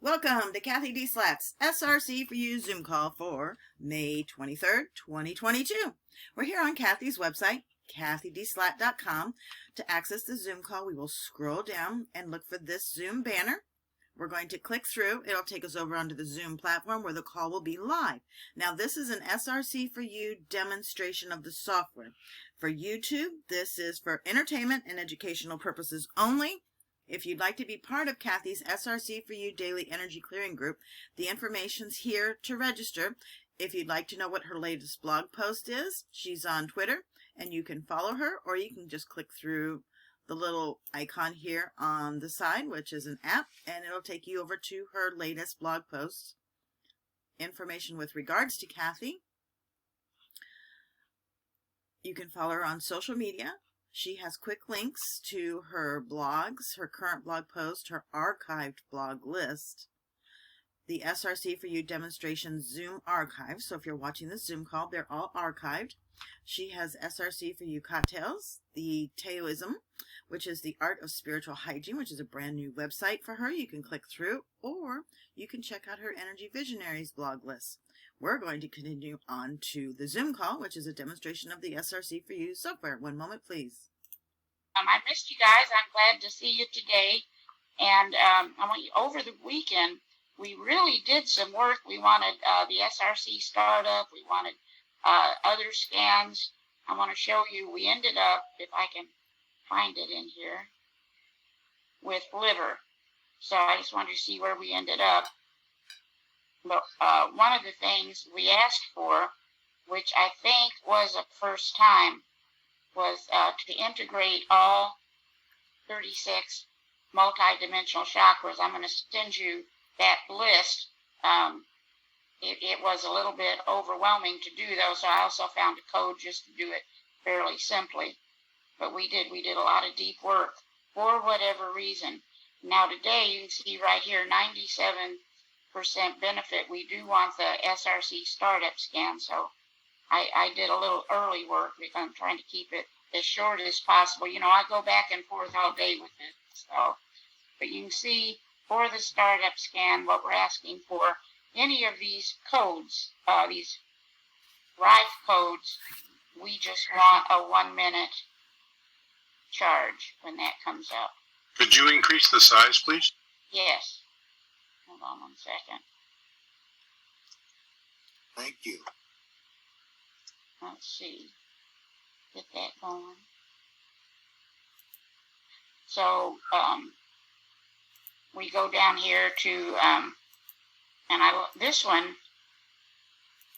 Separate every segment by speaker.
Speaker 1: Welcome to CathyDSlaught's SRC4u Zoom call for May 23rd, 2022. We're here on Cathy's website, CathyDSlaght.com. To access the Zoom call, we will scroll down and look for this Zoom banner. We're going to click through. It'll take us over onto the Zoom platform where the call will be live. Now, this is an SRC4u demonstration of the software. For YouTube, this is for entertainment and educational purposes only. If you'd like to be part of Cathy's SRC4u Daily Energy Clearing Group, the information's here to register. If you'd like to know what her latest blog post is, she's on Twitter, and you can follow her, or you can just click through the little icon here on the side, which is an app, and it'll take you over to her latest blog posts. Information with regards to Cathy. You can follow her on social media. She has quick links to her blogs, her current blog post, her archived blog list, the SRC4u demonstration Zoom archive. So if you're watching this Zoom call, they're all archived. She has SRC4u cocktails, the Taoism, which is the art of spiritual hygiene, which is a brand new website for her. You can click through, or you can check out her Energy Visionaries blog list. We're going to continue on to the Zoom call, which is a demonstration of the SRC4u software. One moment, please.
Speaker 2: I missed you guys. I'm glad to see you today. And I want you, over the weekend, we really did some work. We wanted the SRC startup. We wanted other scans. I want to show you, we ended up, if I can find it in here, with liver. So I just wanted to see where we ended up. But one of the things we asked for, which I think was a first time, was to integrate all 36 multi-dimensional chakras. I'm going to send you that list. It was a little bit overwhelming to do, though, so I also found a code just to do it fairly simply. But we did a lot of deep work for whatever reason. Now today, you can see right here, 97% benefit. We do want the SRC startup scan, so I did a little early work because I'm trying to keep it as short as possible. You know, I go back and forth all day with it. So, but you can see for the startup scan what we're asking for. Any of these codes, these RIFE codes, we just want a 1 minute charge when that comes up.
Speaker 3: Could you increase the size, please?
Speaker 2: Yes. Hold on 1 second.
Speaker 3: Thank you.
Speaker 2: Let's see. Get that going. So we go down here to, this one,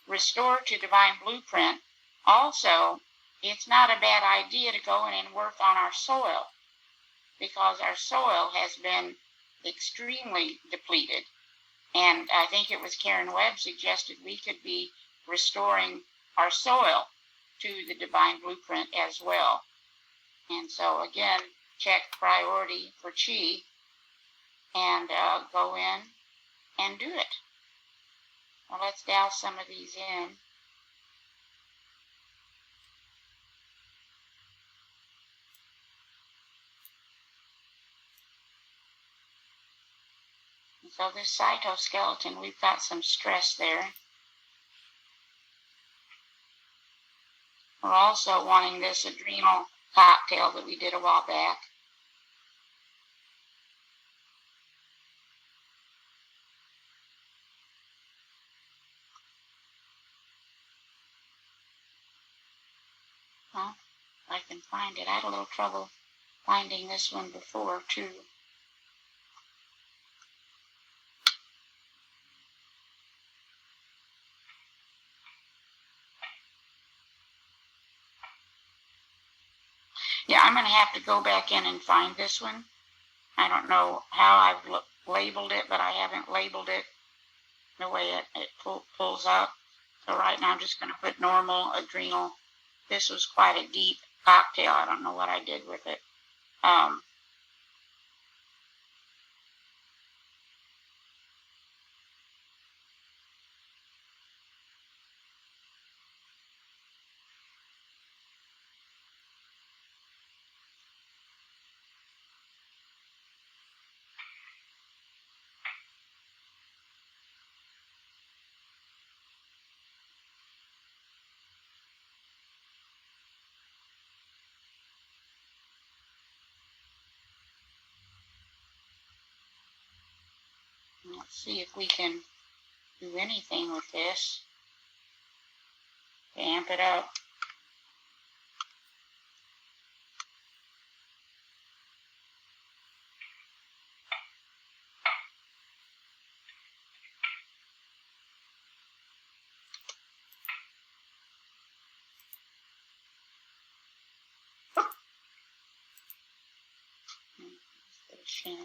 Speaker 2: Restore to Divine Blueprint. Also, it's not a bad idea to go in and work on our soil, because our soil has been extremely depleted. And I think it was Karen Webb suggested we could be restoring our soil to the Divine Blueprint as well. And so again, check priority for Chi and go in and do it. Well, let's douse some of these in. And so this cytoskeleton, we've got some stress there. We're also wanting this adrenal cocktail that we did a while back. Well, if I can find it. I had a little trouble finding this one before, too. Yeah, I'm going to have to go back in and find this one. I don't know how I've labeled it, but I haven't labeled it the way it pulls up. So right now I'm just going to put normal adrenal. This was quite a deep cocktail. I don't know what I did with it. Let's see if we can do anything with this to amp it up. Shin.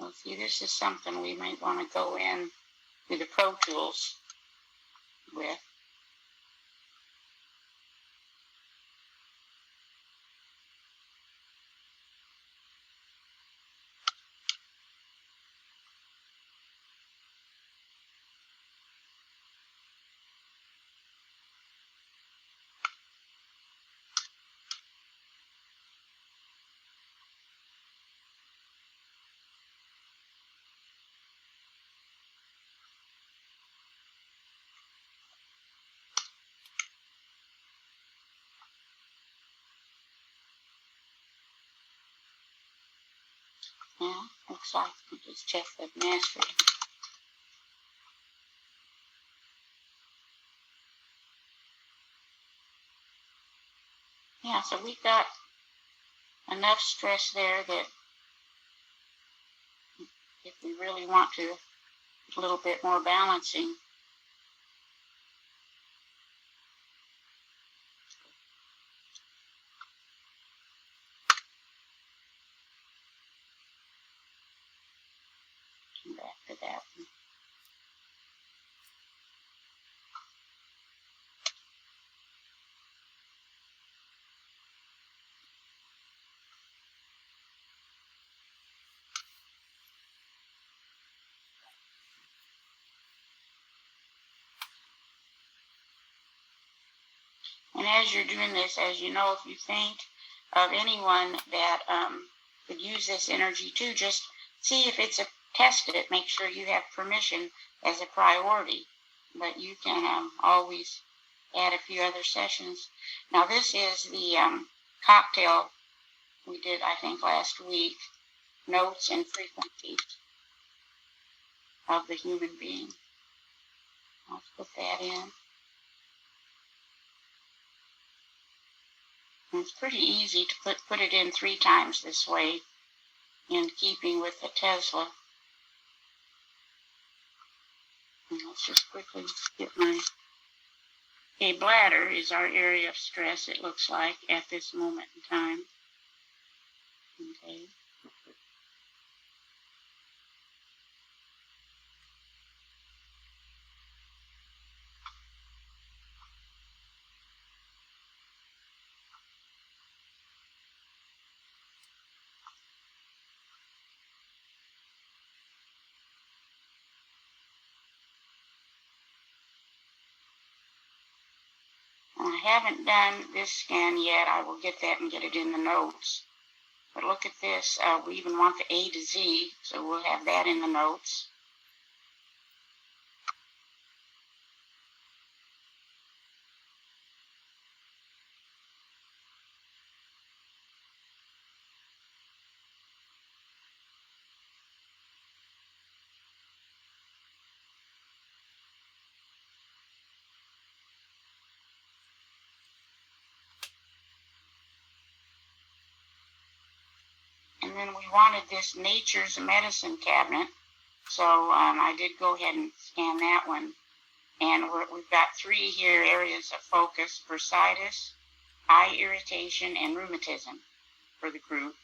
Speaker 2: Well, see, this is something we might want to go in with the Pro Tools with. Yeah, looks like we just check the master. Yeah, so we've got enough stress there that if we really want to, a little bit more balancing. Come back to that one. And as you're doing this, as you know, if you think of anyone that could use this energy too, just see if it's test it. Make sure you have permission as a priority. But you can always add a few other sessions. Now this is the cocktail we did, I think, last week. Notes and frequencies of the human being. Let's put that in. And it's pretty easy to put it in 3 times this way, in keeping with the Tesla. And let's just quickly get my... Okay, bladder is our area of stress, it looks like, at this moment in time. Okay. I haven't done this scan yet. I will get that and get it in the notes. But look at this. We even want the A to Z, so we'll have that in the notes. And then we wanted this Nature's Medicine cabinet. So I did go ahead and scan that one. And we've got 3 here areas of focus: bursitis, eye irritation, and rheumatism for the group.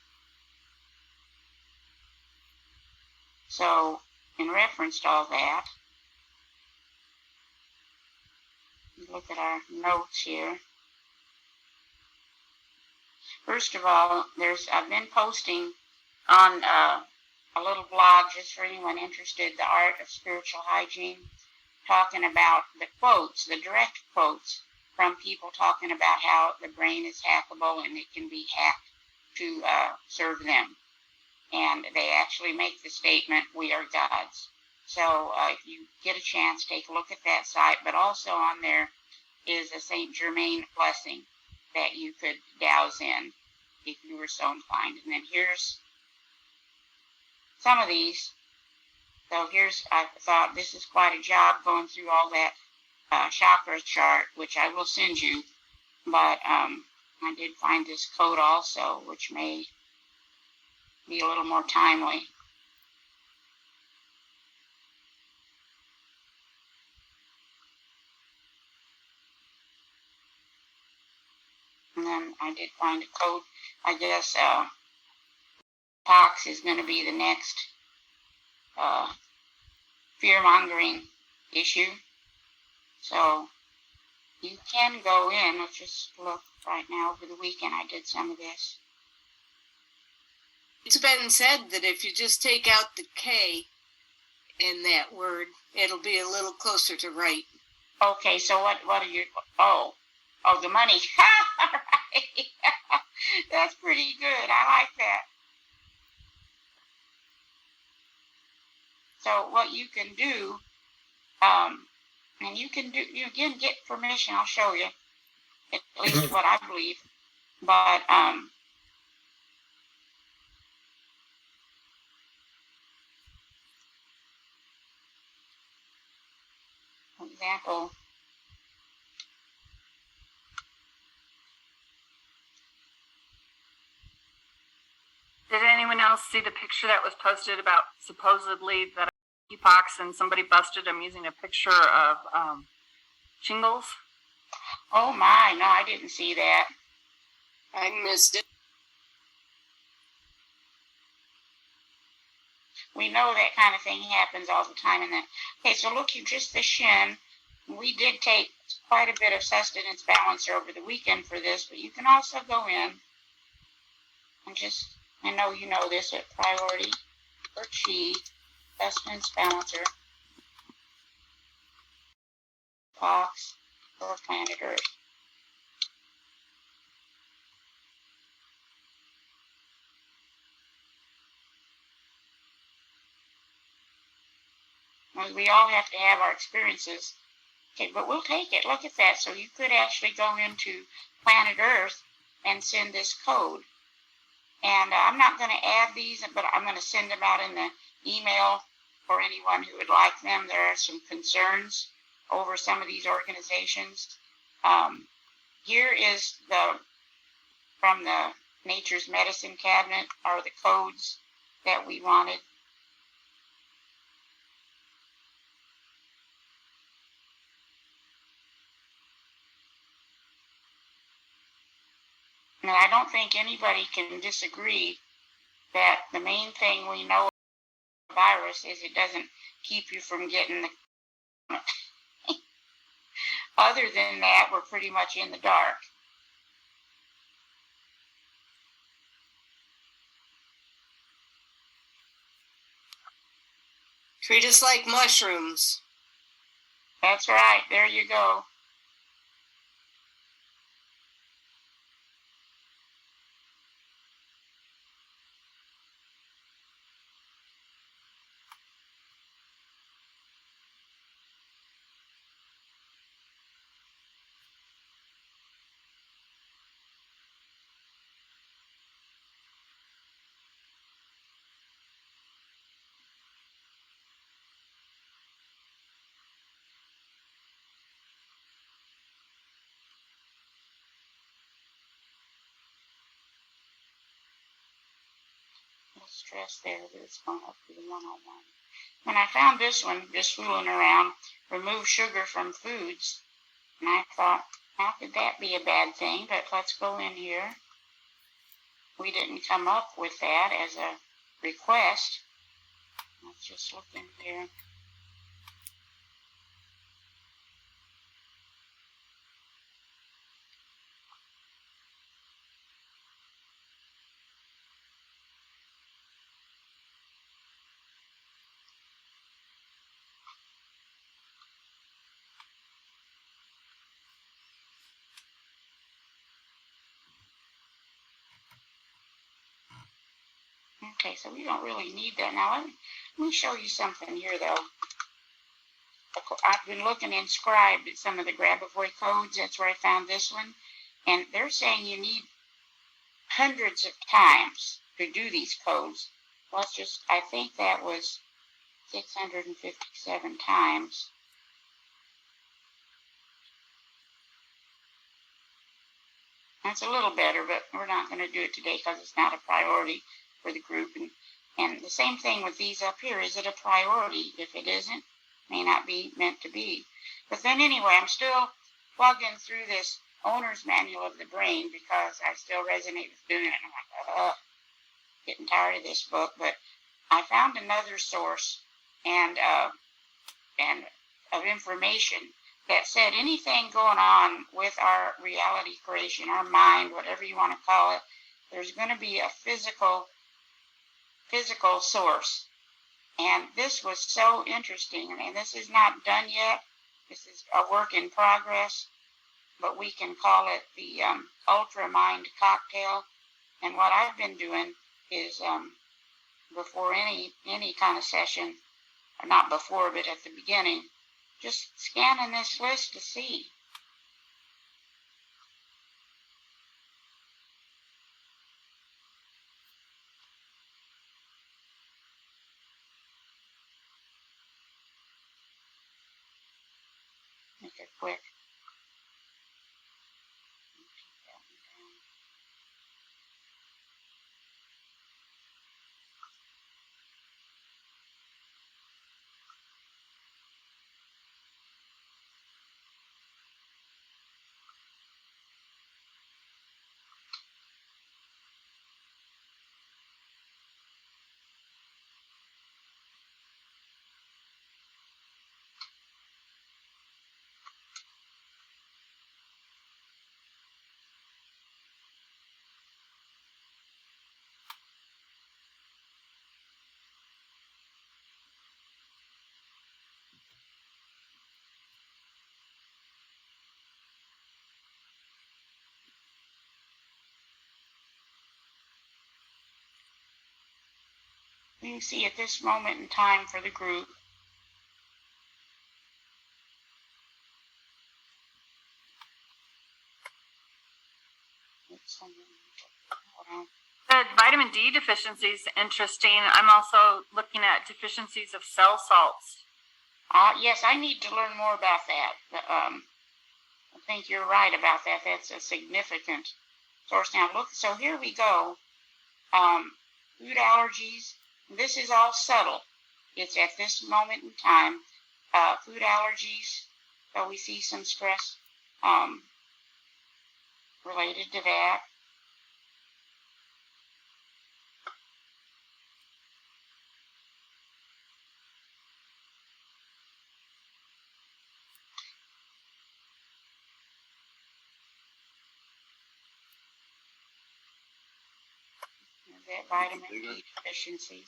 Speaker 2: So in reference to all that, look at our notes here. First of all, I've been posting on a little blog just for anyone interested, The Art of Spiritual Hygiene, talking about the quotes, the direct quotes from people talking about how the brain is hackable and it can be hacked to serve them. And they actually make the statement, "We are gods." So if you get a chance, take a look at that site. But also on there is a St. Germain blessing that you could douse in if you were so inclined. And then here's some of these. So I thought this is quite a job going through all that chakra chart, which I will send you. But I did find this code also, which may be a little more timely. And then I did find a code. I guess Pox is going to be the next fear-mongering issue. So you can go in. Let's just look right now. Over the weekend I did some of this.
Speaker 4: It's been said that if you just take out the K in that word, it'll be a little closer to right.
Speaker 2: Okay, so what are you, oh, the money. Right. That's pretty good. I like that. So what you can do, and you can get permission, I'll show you, at least what I believe, but, for example,
Speaker 5: did anyone else see the picture that was posted about supposedly that monkeypox and somebody busted them using a picture of shingles?
Speaker 2: oh my, no, I didn't see that.
Speaker 4: I missed it.
Speaker 2: We know that kind of thing happens all the time. Okay, so look, just the shin. We did take quite a bit of sustenance balancer over the weekend for this, but you can also go in and just, I know you know this, at priority for Qi, sustenance balancer, box for planet Earth. We all have to have our experiences. Okay, but we'll take it. Look at that. So you could actually go into planet Earth and send this code. And I'm not going to add these, but I'm going to send them out in the email for anyone who would like them. There are some concerns over some of these organizations. Here is from the Nature's Medicine cabinet are the codes that we wanted. And I don't think anybody can disagree that the main thing we know about the virus is it doesn't keep you from getting the other than that, we're pretty much in the dark.
Speaker 4: Treat us like mushrooms.
Speaker 2: That's right. There you go. stress there that it's going up to the 101. When I found this one, just fooling around, remove sugar from foods, and I thought, how could that be a bad thing? But let's go in here. We didn't come up with that as a request. Let's just look in here. Okay, so we don't really need that. Now, let me show you something here, though. I've been looking in Scribe at some of the Grabavoy codes. That's where I found this one. And they're saying you need hundreds of times to do these codes. Let's just, I think that was 657 times. That's a little better, but we're not going to do it today because it's not a priority for the group. And the same thing with these up here. Is it a priority? If it isn't, may not be meant to be. But then anyway, I'm still plugging through this owner's manual of the brain because I still resonate with doing it. I'm like, getting tired of this book. But I found another source and of information that said anything going on with our reality creation, our mind, whatever you want to call it, there's going to be a physical source. And this was so interesting. And this is not done yet. This is a work in progress, but we can call it the Ultra Mind Cocktail. And what I've been doing is before any kind of session, or not before, but at the beginning, just scanning this list to see. Make it quick. You can see at this moment in time for the group,
Speaker 5: The vitamin D deficiency is interesting. I'm also looking at deficiencies of cell salts.
Speaker 2: yes, I need to learn more about that. I think you're right about that. That's a significant source. Now, look, so here we go. Food allergies. This is all subtle. It's at this moment in time. Food allergies. So we see some stress related to that. That vitamin D deficiency.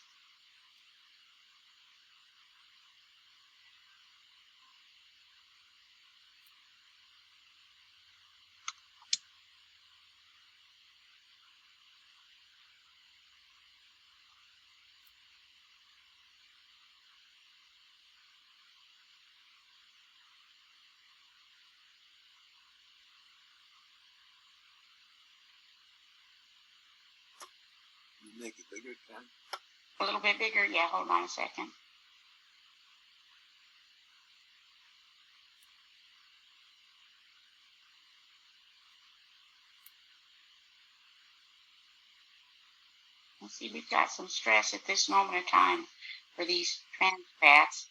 Speaker 3: Make it bigger, Ken?
Speaker 2: A little bit bigger? Yeah, hold on a second. see, we've got some stress at this moment of time for these trans fats.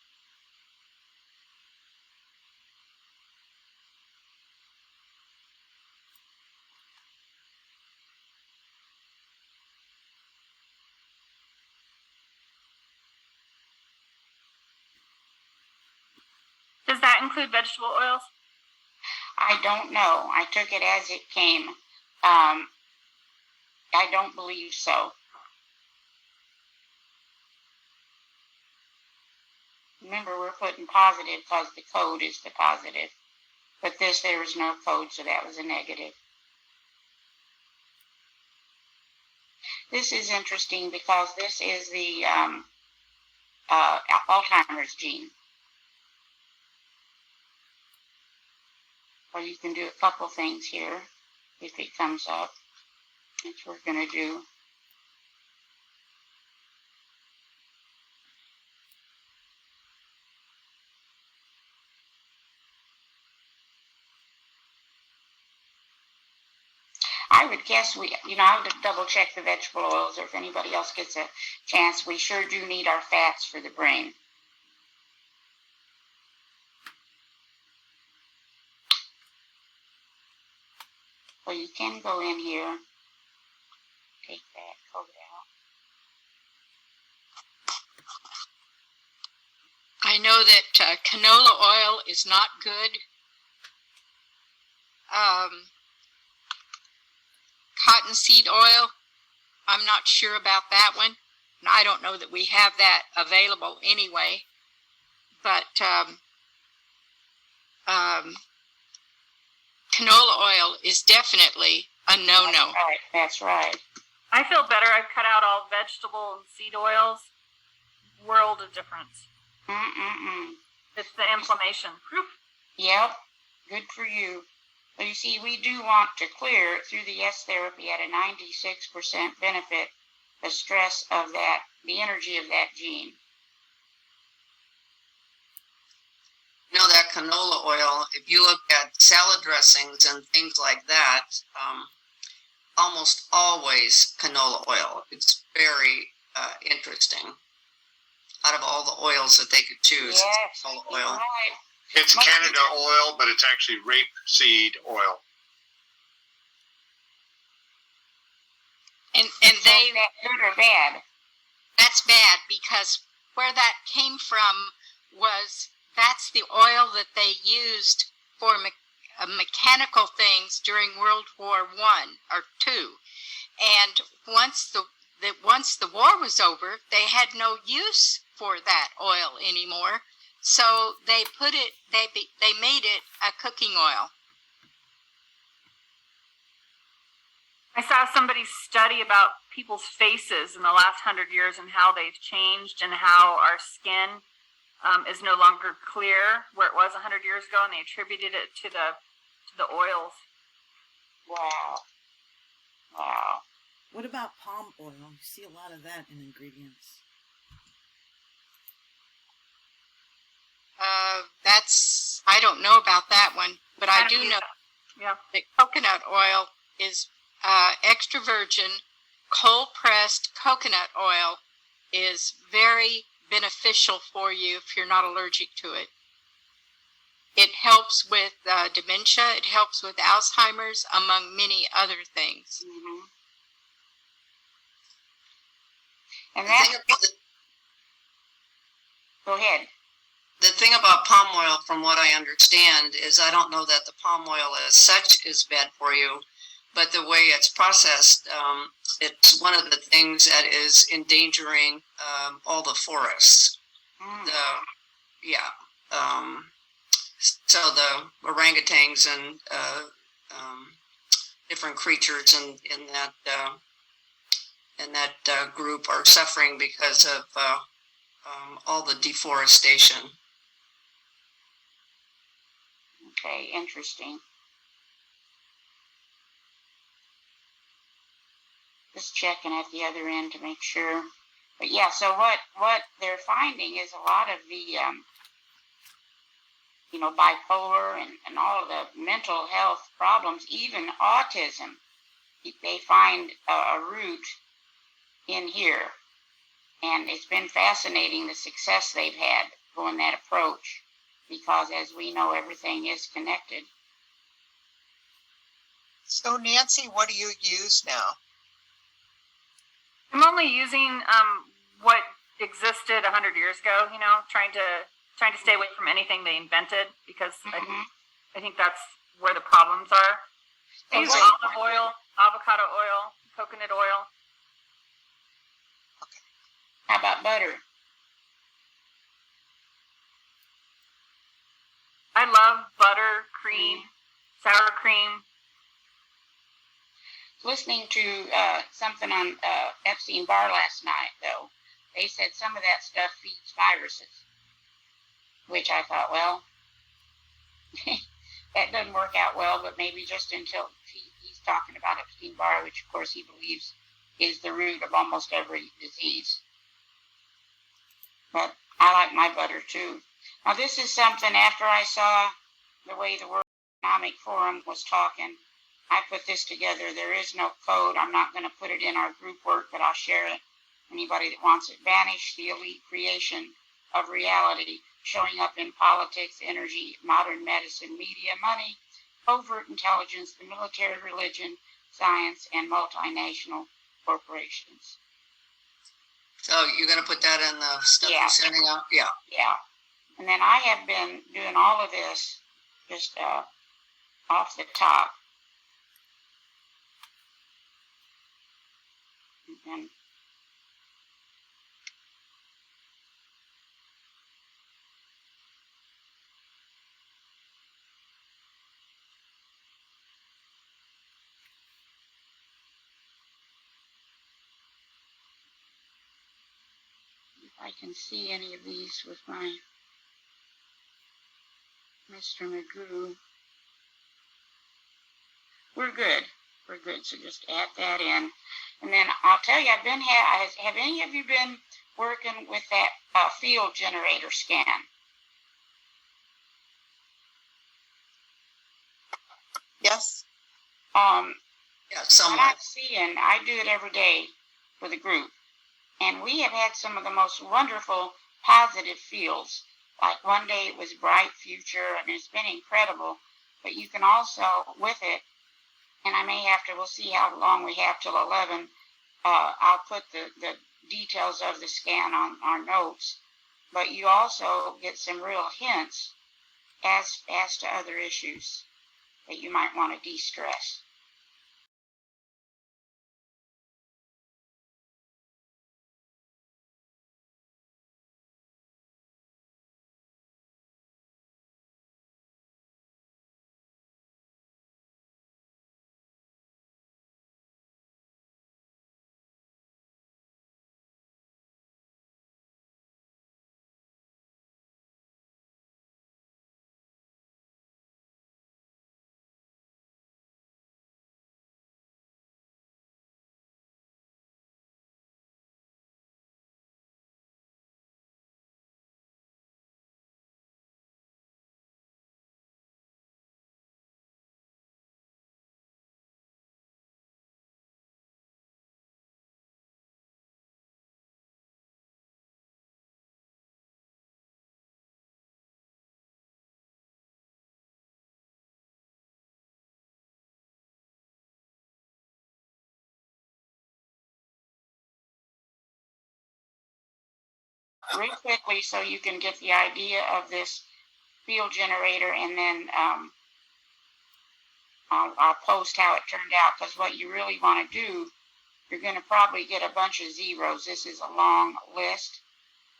Speaker 5: Does that include vegetable oils?
Speaker 2: I don't know. I took it as it came. I don't believe so. Remember, we're putting positive because the code is the positive. But this, there was no code, so that was a negative. This is interesting because this is the Alzheimer's gene. Or you can do a couple things here if it comes up, which we're going to do. I would guess I would double check the vegetable oils, or if anybody else gets a chance, we sure do need our fats for the brain. So you can go in here, take that coat out.
Speaker 4: I know that canola oil is not good. Cottonseed oil, I'm not sure about that one. And I don't know that we have that available anyway. But canola oil is definitely a no-no.
Speaker 2: That's right.
Speaker 5: I feel better. I've cut out all vegetable and seed oils. World of difference. It's the inflammation. Proof.
Speaker 2: Yep. Good for you. But you see, we do want to clear through the S therapy at a 96% benefit the stress of that, the energy of that gene.
Speaker 6: You know, that canola oil, if you look at salad dressings and things like that, almost always canola oil. It's very interesting. Out of all the oils that they could choose,
Speaker 2: Yes,
Speaker 6: it's canola oil.
Speaker 2: Right.
Speaker 3: It's Canada oil, but it's actually rapeseed oil.
Speaker 4: And
Speaker 2: So
Speaker 4: they,
Speaker 2: is that good or bad?
Speaker 4: that's bad because where that came from was that's the oil that they used for mechanical things during World War I or II. And once the war was over, they had no use for that oil anymore. So they made it a cooking oil.
Speaker 5: I saw somebody study about people's faces in the last 100 years and how they've changed and how our skin is no longer clear where it was 100 years ago, and they attributed it to the oils.
Speaker 2: Wow. Wow.
Speaker 1: What about palm oil? You see a lot of that in ingredients.
Speaker 4: I don't know about that one, but I do know
Speaker 5: Yeah.
Speaker 4: that coconut oil is extra virgin, cold pressed coconut oil is very beneficial for you if you're not allergic to it. It helps with dementia. It helps with Alzheimer's, among many other things.
Speaker 2: Mm-hmm. And
Speaker 6: The
Speaker 2: that's,
Speaker 6: thing about
Speaker 2: go ahead.
Speaker 6: the thing about palm oil, from what I understand, is I don't know that the palm oil as such is bad for you, but the way it's processed, it's one of the things that is endangering all the forests. So the orangutans and different creatures in that group are suffering because of all the deforestation.
Speaker 2: Okay, interesting. Just checking at the other end to make sure. But yeah, so what they're finding is a lot of the, bipolar and all of the mental health problems, even autism, they find a root in here. And it's been fascinating the success they've had going that approach, because as we know, everything is connected.
Speaker 7: So Nancy, what do you use now?
Speaker 5: I'm only using what existed 100 years ago. You know, trying to stay away from anything they invented, because I think that's where the problems are. I use olive oil, avocado oil, coconut oil.
Speaker 2: How about butter?
Speaker 5: I love butter, cream, sour cream.
Speaker 2: Listening to something on Epstein-Barr last night, though, they said some of that stuff feeds viruses, which I thought, well, that doesn't work out well, but maybe just until he's talking about Epstein-Barr, which of course he believes is the root of almost every disease. But I like my butter too. Now this is something, after I saw the way the World Economic Forum was talking, I put this together. There is no code. I'm not going to put it in our group work, but I'll share it. Anybody that wants it. Banish the elite creation of reality, showing up in politics, energy, modern medicine, media, money, covert intelligence, the military, religion, science, and multinational corporations.
Speaker 6: So you're going to put that in the stuff you're sending out? Yeah.
Speaker 2: Yeah. And then I have been doing all of this just off the top. And if I can see any of these with my Mr. Magoo. We're good. We're good. So just add that in. And then I'll tell you, have any of you been working with that field generator scan?
Speaker 7: Yes.
Speaker 6: Yeah, somewhat.
Speaker 2: I do it every day for the group. And we have had some of the most wonderful positive fields. Like one day it was bright future, and it's been incredible. But you can also, with it, and we'll see how long we have till 11, I'll put the details of the scan on our notes. But you also get some real hints as to other issues that you might want to de-stress. Real quickly, so you can get the idea of this field generator, and then I'll post how it turned out, because what you really want to do, you're going to probably get a bunch of zeros. This is a long list.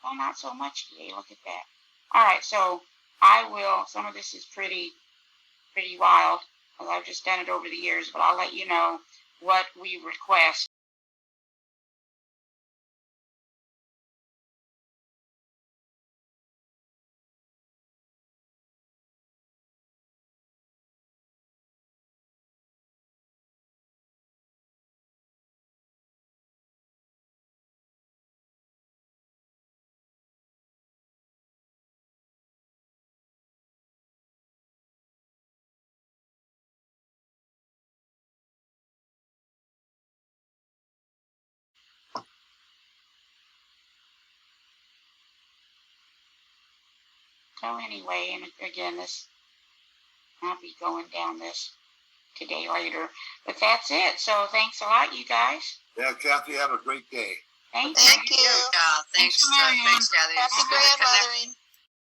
Speaker 2: Oh, not so much today. Look at that. All right, so some of this is pretty wild, because I've just done it over the years, but I'll let you know what we request. So anyway, and again, I'll be going down this today later. But that's it. So thanks a lot, you guys.
Speaker 8: Yeah, Cathy, have a great day.
Speaker 2: Thank
Speaker 7: Thank
Speaker 2: you.
Speaker 7: you.
Speaker 6: Yeah, thanks,
Speaker 2: Marianne.
Speaker 6: thanks, Cathy.
Speaker 7: Happy grandmothering.